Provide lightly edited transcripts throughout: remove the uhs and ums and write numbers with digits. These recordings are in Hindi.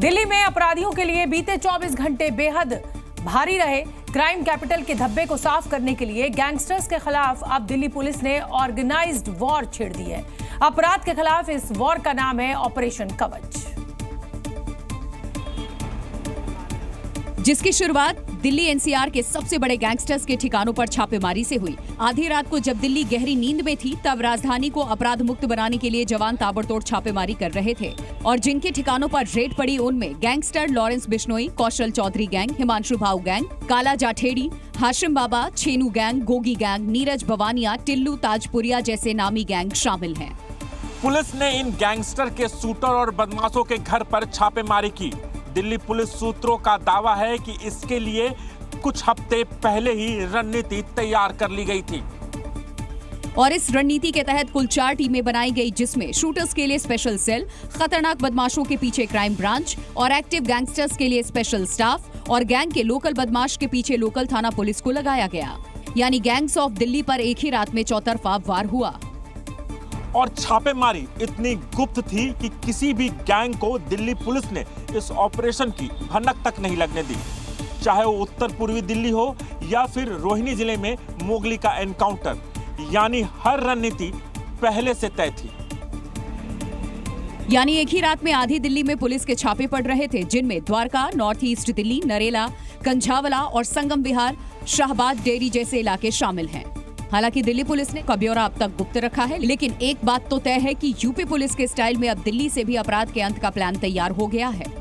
दिल्ली में अपराधियों के लिए बीते 24 घंटे बेहद भारी रहे। क्राइम कैपिटल के धब्बे को साफ करने के लिए गैंगस्टर्स के खिलाफ अब दिल्ली पुलिस ने ऑर्गेनाइज्ड वॉर छेड़ दी है। अपराध के खिलाफ इस वॉर का नाम है ऑपरेशन कवच, जिसकी शुरुआत दिल्ली एनसीआर के सबसे बड़े गैंगस्टर्स के ठिकानों पर छापेमारी से हुई। आधी रात को जब दिल्ली गहरी नींद में थी, तब राजधानी को अपराध मुक्त बनाने के लिए जवान ताबड़तोड़ छापेमारी कर रहे थे और जिनके ठिकानों पर रेड पड़ी उनमें गैंगस्टर लॉरेंस बिश्नोई, कौशल चौधरी गैंग, हिमांशु भाऊ गैंग, काला जाठेड़ी, हाशिम बाबा, छेनू गैंग, गोगी गैंग, नीरज बवानिया, टिल्लू ताजपुरिया जैसे नामी गैंग शामिल हैं। पुलिस ने इन गैंगस्टर के शूटर और बदमाशों के घर पर छापेमारी की। दिल्ली पुलिस सूत्रों का दावा है कि इसके लिए कुछ हफ्ते पहले ही रणनीति तैयार कर ली गई थी और इस रणनीति के तहत कुल 4 टीमें बनाई गई, जिसमें शूटर्स के लिए स्पेशल सेल, खतरनाक बदमाशों के पीछे क्राइम ब्रांच और एक्टिव गैंगस्टर्स के लिए स्पेशल स्टाफ और गैंग के लोकल बदमाश के पीछे लोकल थाना पुलिस को लगाया गया। यानी गैंग्स ऑफ दिल्ली पर एक ही रात में चौतरफा वार हुआ। और छापेमारी इतनी गुप्त थी कि किसी भी गैंग को दिल्ली पुलिस ने इस ऑपरेशन की भनक तक नहीं लगने दी, चाहे वो उत्तर पूर्वी दिल्ली हो या फिर रोहिणी जिले में मोगली का एनकाउंटर। यानी हर रणनीति पहले से तय थी। यानी एक ही रात में आधी दिल्ली में पुलिस के छापे पड़ रहे थे, जिनमें द्वारका, नॉर्थ ईस्ट दिल्ली, नरेला, कंझावला और संगम विहार, शाहबाद डेयरी जैसे इलाके शामिल हैं। हालांकि दिल्ली पुलिस ने ब्यौरा अब तक गुप्त रखा है, लेकिन एक बात तो तय है कि यूपी पुलिस के स्टाइल में अब दिल्ली से भी अपराध के अंत का प्लान तैयार हो गया है।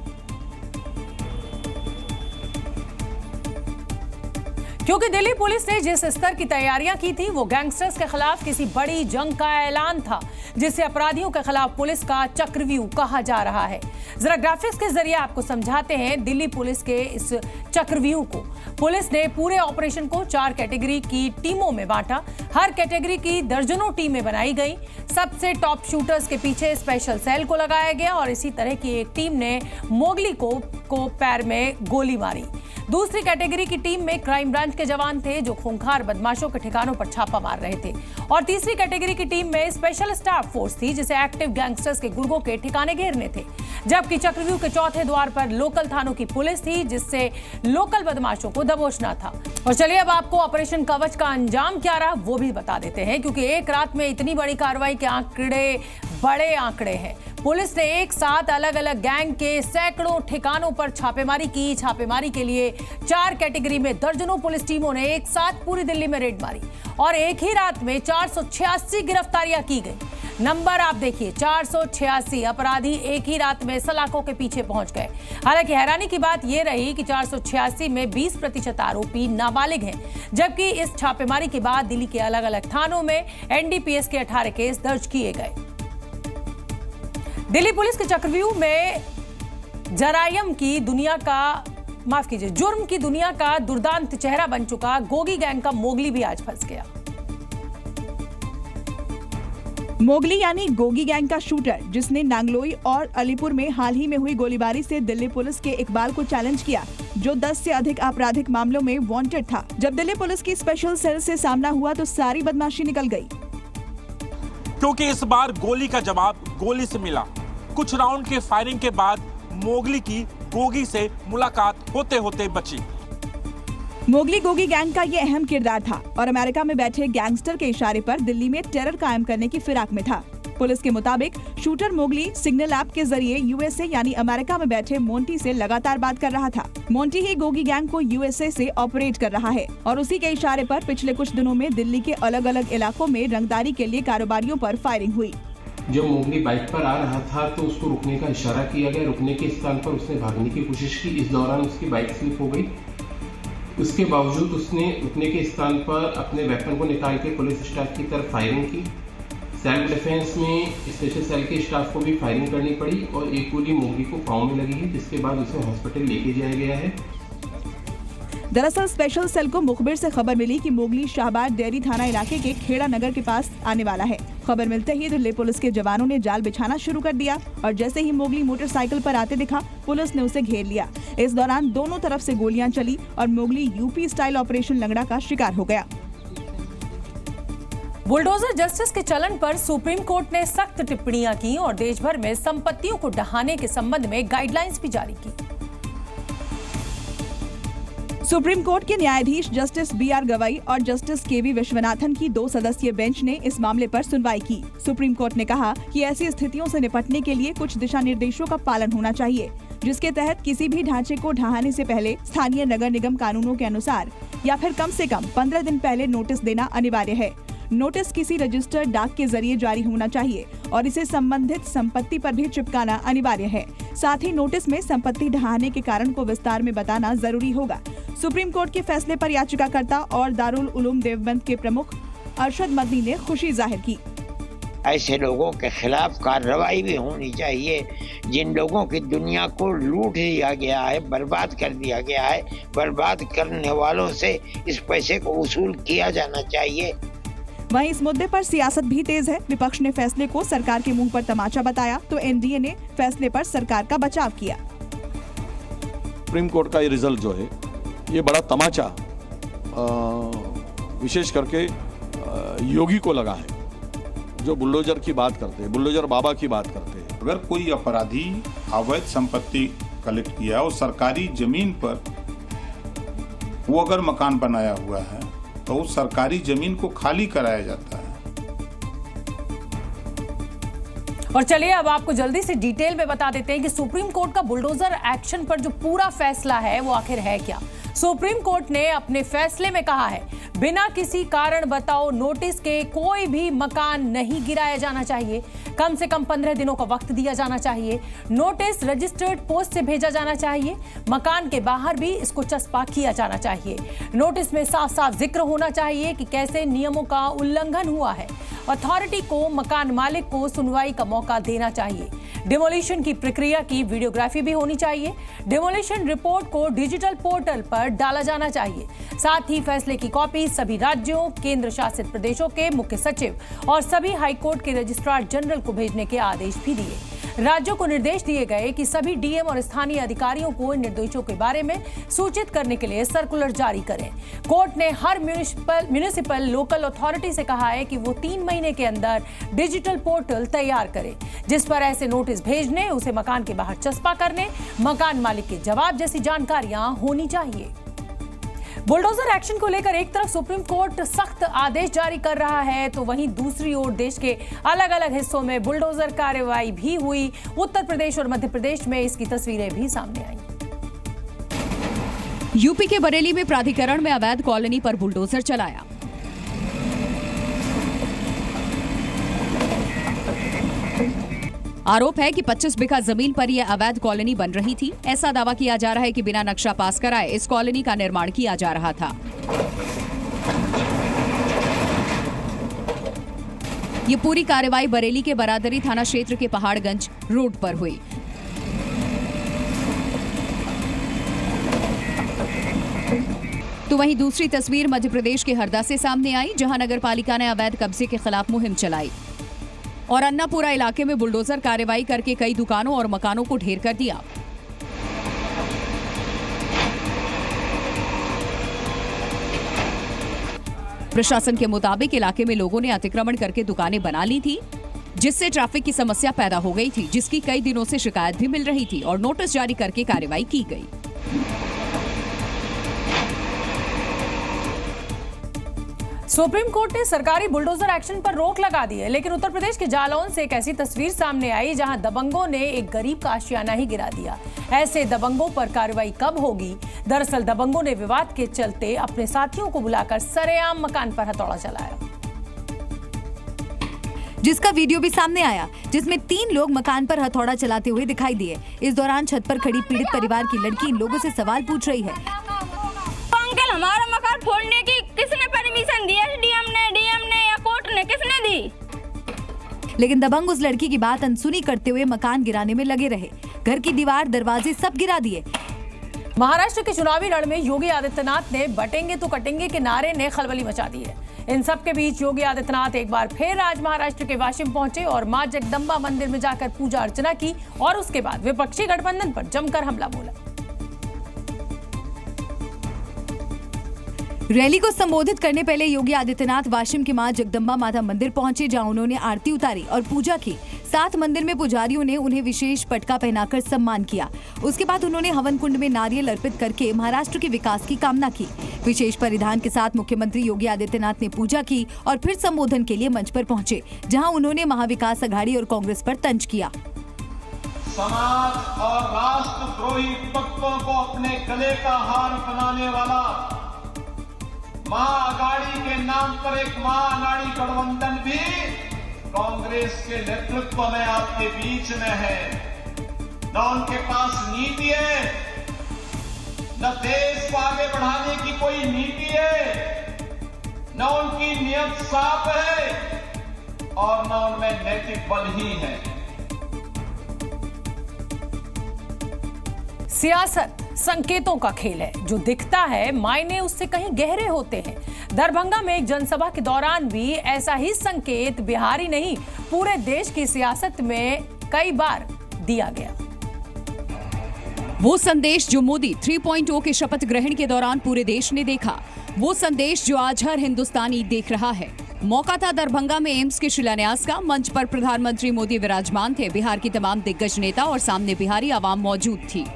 क्योंकि दिल्ली पुलिस ने जिस स्तर की तैयारियां की थी वो गैंगस्टर्स के खिलाफ किसी बड़ी जंग का ऐलान था, जिसे अपराधियों के खिलाफ पुलिस का चक्रव्यूह कहा जा रहा है। जरा ग्राफिक्स के जरिए आपको समझाते हैं दिल्ली पुलिस के इस चक्रव्यूह को। पुलिस ने पूरे ऑपरेशन को 4 कैटेगरी की टीमों में बांटा। हर कैटेगरी की दर्जनों टीमें बनाई गई। सबसे टॉप शूटर्स के पीछे स्पेशल सेल को लगाया गया और इसी तरह की एक टीम ने मोगली को पैर में गोली मारी। दूसरी कैटेगरी की टीम में क्राइम ब्रांच के जवान थे जो खूंखार बदमाशों के ठिकानों पर छापा मार रहे थे और तीसरी कैटेगरी की टीम में स्पेशल स्टाफ फोर्स थी जिसे एक्टिव गैंगस्टर्स के गुर्गों के ठिकाने घेरने थे। जबकि चक्रव्यूह के चौथे द्वार पर लोकल थानों की पुलिस थी जिससे लोकल बदमाशों को दबोचना था। और चलिए अब आपको ऑपरेशन कवच का अंजाम क्या रहा वो भी बता देते हैं, क्योंकि एक रात में इतनी बड़ी कार्रवाई के आंकड़े बड़े आंकड़े हैं। पुलिस ने एक साथ अलग अलग गैंग के सैकड़ों ठिकानों पर छापेमारी की। छापेमारी के लिए 4 कैटेगरी में दर्जनों पुलिस टीमों ने एक साथ पूरी दिल्ली में रेड मारी और एक ही रात में 486 गिरफ्तारियां की गई। नंबर आप देखिए, 486 अपराधी एक ही रात में सलाखों के पीछे पहुंच गए। हालांकि हैरानी की बात यह रही कि 486 में 20% आरोपी नाबालिग हैं, जबकि इस छापेमारी के बाद दिल्ली के अलग अलग थानों में एनडीपीएस के 18 केस दर्ज किए गए। दिल्ली पुलिस के चक्रव्यूह में जुर्म की दुनिया का दुर्दांत चेहरा बन चुका गोगी गैंग का मोगली भी आज फंस गया। मोगली यानी गोगी गैंग का शूटर, जिसने नांगलोई और अलीपुर में हाल ही में हुई गोलीबारी से दिल्ली पुलिस के इकबाल को चैलेंज किया, जो 10 से अधिक आपराधिक मामलों में वांटेड था। जब दिल्ली पुलिस की स्पेशल सेल से सामना हुआ तो सारी बदमाशी निकल गई, क्योंकि इस बार गोली का जवाब गोली से मिला। कुछ राउंड के फायरिंग के बाद मोगली की गोगी से मुलाकात होते होते बची। मोगली गोगी गैंग का ये अहम किरदार था और अमेरिका में बैठे गैंगस्टर के इशारे पर दिल्ली में टेरर कायम करने की फिराक में था। पुलिस के मुताबिक शूटर मोगली सिग्नल ऐप के जरिए यूएसए यानी अमेरिका में बैठे मोंटी से लगातार बात कर रहा था। मोंटी ही गोगी गैंग को यूएसए से ऑपरेट कर रहा है और उसी के इशारे पर पिछले कुछ दिनों में दिल्ली के अलग अलग इलाकों में रंगदारी के लिए कारोबारियों पर फायरिंग हुई। जब मोगली बाइक पर आ रहा था तो उसको रुकने का इशारा किया गया। रुकने के स्थान पर उसने भागने की कोशिश की। इस दौरान उसकी बाइक स्लिप हो गई। उसके बावजूद उसने रुकने के स्थान पर अपने वेपन को निकाल के पुलिस स्टाफ की तरफ फायरिंग की। सेल्फ डिफेंस में स्पेशल सेल के स्टाफ को भी फायरिंग करनी पड़ी और एक गोली मोगली को पांव में लगी है, जिसके बाद उसे हॉस्पिटल लेके जाया गया है। दरअसल स्पेशल सेल को मुखबिर से खबर मिली कि मोगली शाहबाद डेयरी थाना इलाके के खेड़ा नगर के पास आने वाला है। खबर मिलते ही दिल्ली पुलिस के जवानों ने जाल बिछाना शुरू कर दिया और जैसे ही मोगली मोटरसाइकिल पर आते दिखा, पुलिस ने उसे घेर लिया। इस दौरान दोनों तरफ से गोलियां चली और मोगली यूपी स्टाइल ऑपरेशन लंगड़ा का शिकार हो गया। बुलडोजर जस्टिस के चलन पर सुप्रीम कोर्ट ने सख्त टिप्पणियां की और देश भर में संपत्तियों को ढहाने के संबंध में गाइडलाइंस भी जारी की। सुप्रीम कोर्ट के न्यायाधीश जस्टिस BR गवई और जस्टिस KV विश्वनाथन की 2 सदस्यीय बेंच ने इस मामले पर सुनवाई की। सुप्रीम कोर्ट ने कहा कि ऐसी स्थितियों से निपटने के लिए कुछ दिशा निर्देशों का पालन होना चाहिए, जिसके तहत किसी भी ढांचे को ढहाने से पहले स्थानीय नगर निगम कानूनों के अनुसार या फिर कम से कम 15 दिन पहले नोटिस देना अनिवार्य है। नोटिस किसी रजिस्टर्ड डाक के जरिए जारी होना चाहिए और इसे संबंधित संपत्ति पर भी चिपकाना अनिवार्य है। साथ ही नोटिस में संपत्ति ढहाने के कारण को विस्तार में बताना जरूरी होगा। सुप्रीम कोर्ट के फैसले पर याचिकाकर्ता और दारुल उलूम देवबंद के प्रमुख अरशद मदनी ने खुशी जाहिर की। ऐसे लोगों के खिलाफ कार्रवाई भी होनी चाहिए जिन लोगों की दुनिया को लूट दिया गया है, बर्बाद कर दिया गया है। बर्बाद करने वालों से इस पैसे को वसूल किया जाना चाहिए। वहीं इस मुद्दे पर सियासत भी तेज है। विपक्ष ने फैसले को सरकार के मुंह पर तमाचा बताया तो NDA ने फैसले पर सरकार का बचाव किया। सुप्रीम कोर्ट का ये रिजल्ट जो है ये बड़ा तमाचा विशेष करके योगी को लगा है, जो बुलडोजर की बात करते हैं, बुलडोजर बाबा की बात करते हैं। अगर कोई अपराधी अवैध संपत्ति कलेक्ट किया और सरकारी जमीन पर वो अगर मकान बनाया हुआ है तो उस सरकारी जमीन को खाली कराया जाता है। और चलिए अब आपको जल्दी से डिटेल में बता देते हैं कि सुप्रीम कोर्ट का बुलडोजर एक्शन पर जो पूरा फैसला है वो आखिर है क्या। सुप्रीम कोर्ट ने अपने फैसले में कहा है, बिना किसी कारण बताओ नोटिस के कोई भी मकान नहीं गिराया जाना चाहिए। कम से कम 15 दिनों का वक्त दिया जाना चाहिए। नोटिस रजिस्टर्ड पोस्ट से भेजा जाना चाहिए। मकान के बाहर भी इसको चस्पा किया जाना चाहिए। नोटिस में साफ साफ जिक्र होना चाहिए कि कैसे नियमों का उल्लंघन हुआ है। अथॉरिटी को मकान मालिक को सुनवाई का मौका देना चाहिए। डिमोलिशन की प्रक्रिया की वीडियोग्राफी भी होनी चाहिए। डिमोलिशन रिपोर्ट को डिजिटल पोर्टल पर डाला जाना चाहिए। साथ ही फैसले की कॉपी सभी राज्यों, केंद्र शासित प्रदेशों के मुख्य सचिव और सभी हाईकोर्ट के रजिस्ट्रार जनरल को भेजने के आदेश भी दिए। राज्यों को निर्देश दिए गए कि सभी DM और स्थानीय अधिकारियों को इन निर्देशों के बारे में सूचित करने के लिए सर्कुलर जारी करें। कोर्ट ने हर म्युनिसिपल लोकल अथॉरिटी से कहा है कि वो 3 महीने के अंदर डिजिटल पोर्टल तैयार करें, जिस पर ऐसे नोटिस भेजने, उसे मकान के बाहर चस्पा करने, मकान मालिक के जवाब जैसी जानकारियां होनी चाहिए। बुलडोजर एक्शन को लेकर एक तरफ सुप्रीम कोर्ट सख्त आदेश जारी कर रहा है तो वहीं दूसरी ओर देश के अलग अलग हिस्सों में बुलडोजर कार्रवाई भी हुई। उत्तर प्रदेश और मध्य प्रदेश में इसकी तस्वीरें भी सामने आई। यूपी के बरेली में प्राधिकरण में अवैध कॉलोनी पर बुलडोजर चलाया। आरोप है कि 25 बीघा जमीन पर यह अवैध कॉलोनी बन रही थी। ऐसा दावा किया जा रहा है कि बिना नक्शा पास कराए इस कॉलोनी का निर्माण किया जा रहा था। ये पूरी कार्रवाई बरेली के बरादरी थाना क्षेत्र के पहाड़गंज रोड पर हुई। तो वहीं दूसरी तस्वीर मध्य प्रदेश के हरदा से सामने आई, जहां नगर पालिका ने अवैध कब्जे के खिलाफ मुहिम चलाई और अन्नापुरा इलाके में बुलडोजर कार्रवाई करके कई दुकानों और मकानों को ढेर कर दिया। प्रशासन के मुताबिक इलाके में लोगों ने अतिक्रमण करके दुकानें बना ली थी, जिससे ट्रैफिक की समस्या पैदा हो गई थी, जिसकी कई दिनों से शिकायत भी मिल रही थी और नोटिस जारी करके कार्रवाई की गई। सुप्रीम कोर्ट ने सरकारी बुलडोजर एक्शन पर रोक लगा दी है, लेकिन उत्तर प्रदेश के जालौन से एक ऐसी तस्वीर सामने आई जहां दबंगों ने एक गरीब का आशियाना ही गिरा दिया। ऐसे दबंगों पर कार्रवाई कब होगी? दरअसल दबंगों ने विवाद के चलते अपने साथियों को बुलाकर सरेआम मकान पर हथौड़ा चलाया, जिसका वीडियो भी सामने आया, जिसमें 3 लोग मकान पर हथौड़ा चलाते हुए दिखाई दिए। इस दौरान छत पर खड़ी पीड़ित परिवार की लड़की इन लोगों से सवाल पूछ रही है। अंकल, हमारा मकान फोड़ने की किसने परमिशन दी? डीएम ने या कोर्ट ने? किसने दी? लेकिन दबंग उस लड़की की बात अनसुनी करते हुए मकान गिराने में लगे रहे। घर की दीवार, दरवाजे सब गिरा दिए। महाराष्ट्र के चुनावी रण में योगी आदित्यनाथ ने बटेंगे तो कटेंगे के नारे ने खलबली मचा दी है। इन सब के बीच योगी आदित्यनाथ एक बार फिर आज महाराष्ट्र के वाशिम पहुंचे और मां जगदंबा मंदिर में जाकर पूजा अर्चना की और उसके बाद विपक्षी गठबंधन पर जमकर हमला बोला। रैली को संबोधित करने पहले योगी आदित्यनाथ वाशिम की मां जगदम्बा माता मंदिर पहुंचे, जहां उन्होंने आरती उतारी और पूजा की। साथ मंदिर में पुजारियों ने उन्हें विशेष पटका पहनाकर सम्मान किया। उसके बाद उन्होंने हवन कुंड में नारियल अर्पित करके महाराष्ट्र के विकास की कामना की। विशेष परिधान के साथ मुख्यमंत्री योगी आदित्यनाथ ने पूजा की और फिर संबोधन के लिए मंच पर पहुंचे, जहां उन्होंने महाविकास अघाड़ी और कांग्रेस पर तंज किया। समाज और राष्ट्रद्रोही तत्वों को अपने गले का हार बनाने वाला महाअघाड़ी के नाम पर एक महाअघाड़ी गठबंधन भी कांग्रेस के नेतृत्व में आपके बीच में है। न उनके पास नीति है, न देश को आगे बढ़ाने की कोई नीति है, न उनकी नियत साफ है और न उनमें नैतिक बल ही है। सियासत संकेतों का खेल है। जो दिखता है मायने उससे कहीं गहरे होते हैं। दरभंगा में एक जनसभा के दौरान भी ऐसा ही संकेत बिहार ही नहीं पूरे देश की सियासत में कई बार दिया गया। वो संदेश जो मोदी 3.0 के शपथ ग्रहण के दौरान पूरे देश ने देखा, वो संदेश जो आज हर हिंदुस्तानी देख रहा है। मौका था दरभंगा में एम्स के शिलान्यास का। मंच पर प्रधानमंत्री मोदी विराजमान थे। बिहार की तमाम दिग्गज नेता और सामने बिहारी आवाम मौजूद थी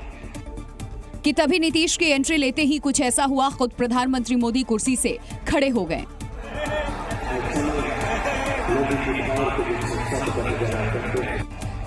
कि तभी नीतीश की एंट्री लेते ही कुछ ऐसा हुआ, खुद प्रधानमंत्री मोदी कुर्सी से खड़े हो गए।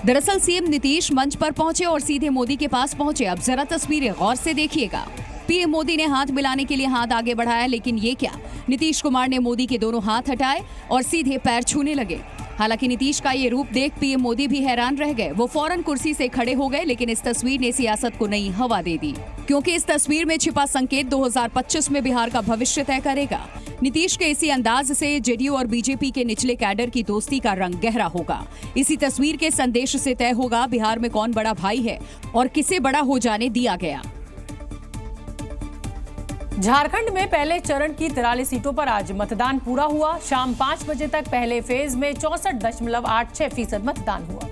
दरअसल सीएम नीतीश मंच पर पहुंचे और सीधे मोदी के पास पहुंचे। अब जरा तस्वीरें गौर से देखिएगा। पीएम मोदी ने हाथ मिलाने के लिए हाथ आगे बढ़ाया, लेकिन ये क्या, नीतीश कुमार ने मोदी के दोनों हाथ हटाए और सीधे पैर छूने लगे। हालांकि नीतीश का ये रूप देख पीएम मोदी भी हैरान रह गए। वो फौरन कुर्सी से खड़े हो गए, लेकिन इस तस्वीर ने सियासत को नई हवा दे दी, क्योंकि इस तस्वीर में छिपा संकेत 2025 में बिहार का भविष्य तय करेगा। नीतीश के इसी अंदाज से जेडीयू और बीजेपी के निचले कैडर की दोस्ती का रंग गहरा होगा। इसी तस्वीर के संदेश से तय होगा बिहार में कौन बड़ा भाई है और किसे बड़ा हो जाने दिया गया। झारखंड में पहले चरण की 43 सीटों पर आज मतदान पूरा हुआ। शाम 5 बजे तक पहले फेज में 64.86% मतदान हुआ।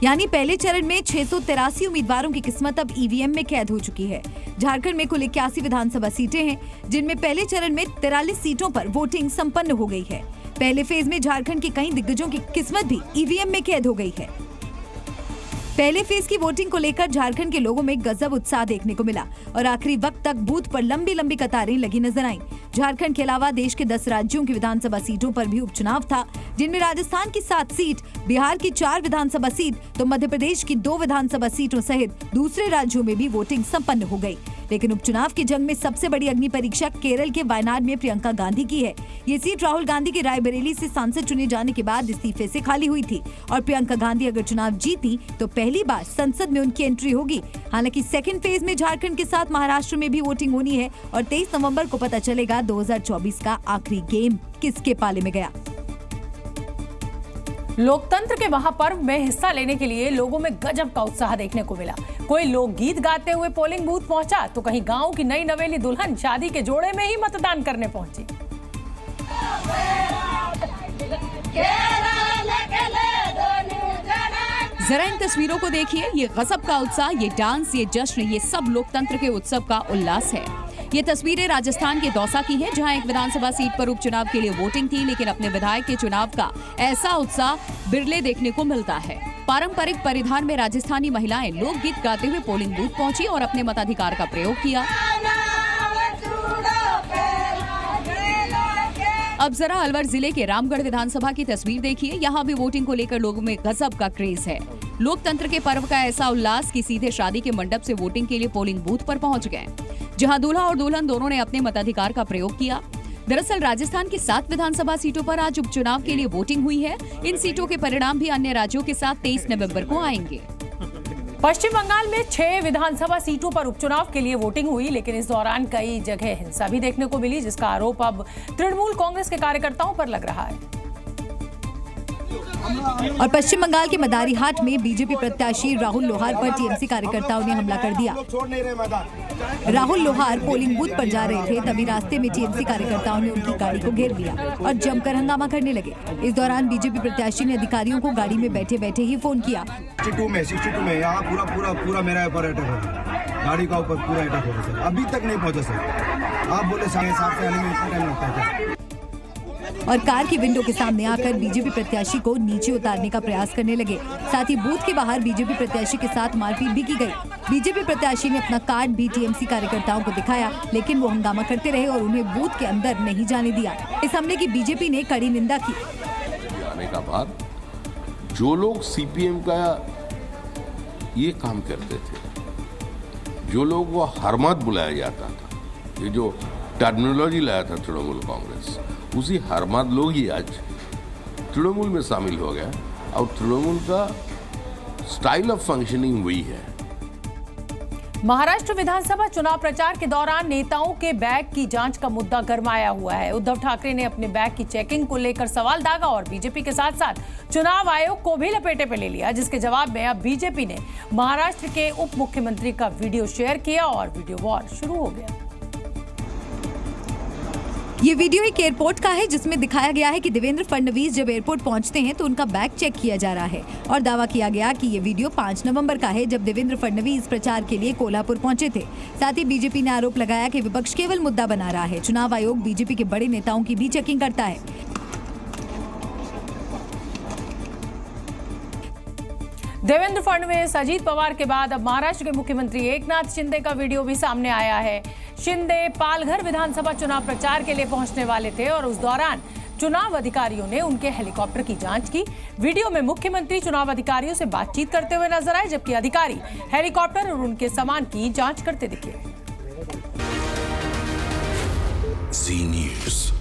यानी पहले चरण में 683 उम्मीदवारों की किस्मत अब ईवीएम में कैद हो चुकी है। झारखंड में कुल 81 विधानसभा सीटें हैं, जिनमें पहले चरण में 43 सीटों पर वोटिंग संपन्न हो गई है। पहले फेज में झारखंड के कई दिग्गजों की किस्मत भी ईवीएम में कैद हो गई है। पहले फेज की वोटिंग को लेकर झारखंड के लोगों में गजब उत्साह देखने को मिला और आखिरी वक्त तक बूथ पर लंबी लंबी कतारें लगी नजर आईं। झारखंड के अलावा देश के 10 राज्यों की विधानसभा सीटों पर भी उपचुनाव था, जिनमें राजस्थान की 7 सीट, बिहार की 4 विधानसभा सीट तो मध्य प्रदेश की 2 विधानसभा सीटों सहित दूसरे राज्यों में भी वोटिंग संपन्न हो गई। लेकिन उपचुनाव की जंग में सबसे बड़ी अग्नि परीक्षा केरल के वायनाड में प्रियंका गांधी की है। ये सीट राहुल गांधी के रायबरेली से सांसद चुने जाने के बाद इस्तीफे से खाली हुई थी और प्रियंका गांधी अगर चुनाव जीती तो पहली बार संसद में उनकी एंट्री होगी। हालांकि सेकंड फेज में झारखंड के साथ महाराष्ट्र में भी वोटिंग होनी है और 23 नवंबर को पता चलेगा 2024 का आखिरी गेम किसके पाले में गया। लोकतंत्र के महापर्व में हिस्सा लेने के लिए लोगों में गजब का उत्साह देखने को मिला। कोई लोकगीत गाते हुए पोलिंग बूथ पहुंचा तो कहीं गांव की नई नवेली दुल्हन शादी के जोड़े में ही मतदान करने पहुंची। जरा इन तस्वीरों को देखिए। ये गजब का उत्साह, ये डांस, ये जश्न, ये सब लोकतंत्र के उत्सव का उल्लास है। ये तस्वीरें राजस्थान के दौसा की है, जहां एक विधानसभा सीट पर उपचुनाव के लिए वोटिंग थी, लेकिन अपने विधायक के चुनाव का ऐसा उत्साह बिरले देखने को मिलता है। पारंपरिक परिधान में राजस्थानी महिलाएं लोकगीत गाते हुए पोलिंग बूथ पहुंची और अपने मताधिकार का प्रयोग किया। अब जरा अलवर जिले के रामगढ़ विधानसभा की तस्वीर देखिए। यहाँ भी वोटिंग को लेकर लोगों में गजब का क्रेज है। लोकतंत्र के पर्व का ऐसा उल्लास कि सीधे शादी के मंडप से वोटिंग के लिए पोलिंग बूथ पर पहुंच गए, जहां दूल्हा और दुल्हन दोनों ने अपने मताधिकार का प्रयोग किया। दरअसल राजस्थान की 7 विधानसभा सीटों पर आज उपचुनाव के लिए वोटिंग हुई है। इन सीटों के परिणाम भी अन्य राज्यों के साथ 23 नवंबर को आएंगे। पश्चिम बंगाल में 6 विधानसभा सीटों पर उपचुनाव के लिए वोटिंग हुई, लेकिन इस दौरान कई जगह हिंसा भी देखने को मिली, जिसका आरोप अब तृणमूल कांग्रेस के कार्यकर्ताओं पर लग रहा है। और पश्चिम बंगाल के मदारीहाट में बीजेपी प्रत्याशी राहुल लोहार पर टीएमसी कार्यकर्ताओं ने हमला कर दिया। राहुल लोहार पोलिंग बूथ पर जा रहे थे, तभी रास्ते में टीएमसी कार्यकर्ताओं ने उनकी गाड़ी को घेर लिया और जमकर हंगामा करने लगे। इस दौरान बीजेपी प्रत्याशी ने अधिकारियों को गाड़ी में बैठे बैठे ही फोन किया। 62 में यहाँ पूरा मेरा पर्यटक है। गाड़ी का ऊपर पूरा अटैक हुआ सर। अभी तक नहीं पहुंचा सर। आप बोले 7:30 से आने में इतना टाइम लगता है। और कार की विंडो के सामने आकर बीजेपी प्रत्याशी को नीचे उतारने का प्रयास करने लगे। साथ ही बूथ के बाहर बीजेपी प्रत्याशी के साथ मारपीट भी की गई। बीजेपी प्रत्याशी ने अपना कार्ड भी टीएमसी कार्यकर्ताओं को दिखाया, लेकिन वो हंगामा करते रहे और उन्हें बूथ के अंदर नहीं जाने दिया। इस हमले की बीजेपी ने कड़ी निंदा की। आने का बाद जो लोग सीपीएम का ये काम करते थे, जो लोग वो हरमत बुलाया जाता था, ये जो टर्मिनोलॉजी लाया था तृणमूल कांग्रेस, उसी हरमत लोग ही आज तृणमूल में शामिल हो गया और तृणमूल का स्टाइल ऑफ फंक्शनिंग वही है। महाराष्ट्र विधानसभा चुनाव प्रचार के दौरान नेताओं के बैग की जांच का मुद्दा गरमाया हुआ है। उद्धव ठाकरे ने अपने बैग की चेकिंग को लेकर सवाल दागा और बीजेपी के साथ साथ चुनाव आयोग को भी लपेटे पे ले लिया, जिसके जवाब में अब बीजेपी ने महाराष्ट्र के उप मुख्यमंत्री का वीडियो शेयर किया और वीडियो वॉर शुरू हो गया। ये वीडियो एक एयरपोर्ट का है, जिसमें दिखाया गया है कि देवेंद्र फडणवीस जब एयरपोर्ट पहुंचते हैं तो उनका बैग चेक किया जा रहा है और दावा किया गया कि ये वीडियो 5 नवंबर का है, जब देवेंद्र फडणवीस प्रचार के लिए कोल्हापुर पहुंचे थे। साथ ही बीजेपी ने आरोप लगाया कि विपक्ष केवल मुद्दा बना रहा है। चुनाव आयोग बीजेपी के बड़े नेताओं की भी चेकिंग करता है। देवेंद्र फडणवीस, अजीत पवार के बाद अब महाराष्ट्र के मुख्यमंत्री एकनाथ शिंदे का वीडियो भी सामने आया है। शिंदे पालघर विधानसभा चुनाव प्रचार के लिए पहुंचने वाले थे और उस दौरान चुनाव अधिकारियों ने उनके हेलीकॉप्टर की जांच की। वीडियो में मुख्यमंत्री चुनाव अधिकारियों से बातचीत करते हुए नजर आए, जबकि अधिकारी हेलीकॉप्टर और उनके सामान की जांच करते दिखे। जी न्यूज़।